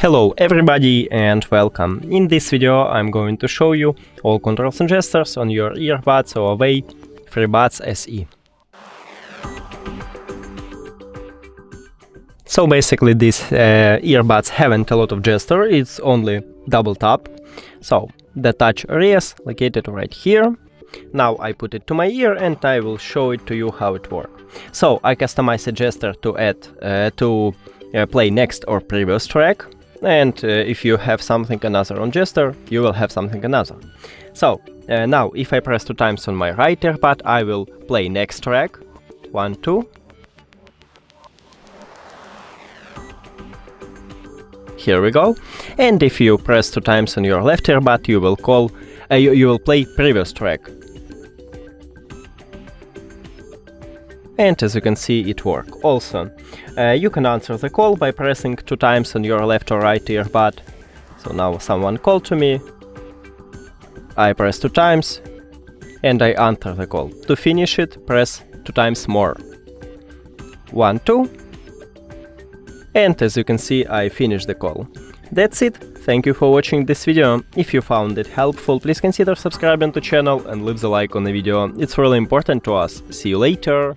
Hello everybody and welcome. In this video I'm going to show you all controls and gestures on your earbuds HUAWEI FreeBuds SE. So basically these earbuds haven't a lot of gesture, it's only double tap. So the touch area is located right here. Now I put it to my ear and I will show it to you how it works. So I customize a gesture to add play next or previous track. And if you have something another on gesture, you will have something another. So now if I press 2 times on my right earbud, I will play next track. 1, 2. Here we go. And if you press 2 times on your left earbud, you will play previous track. And as you can see, it works. Also, you can answer the call by pressing 2 times on your left or right earbud. So now someone called to me. I press 2 times and I answer the call. To finish it, press 2 times more. 1, 2. And as you can see, I finished the call. That's it. Thank you for watching this video. If you found it helpful, please consider subscribing to the channel and leave the like on the video. It's really important to us. See you later.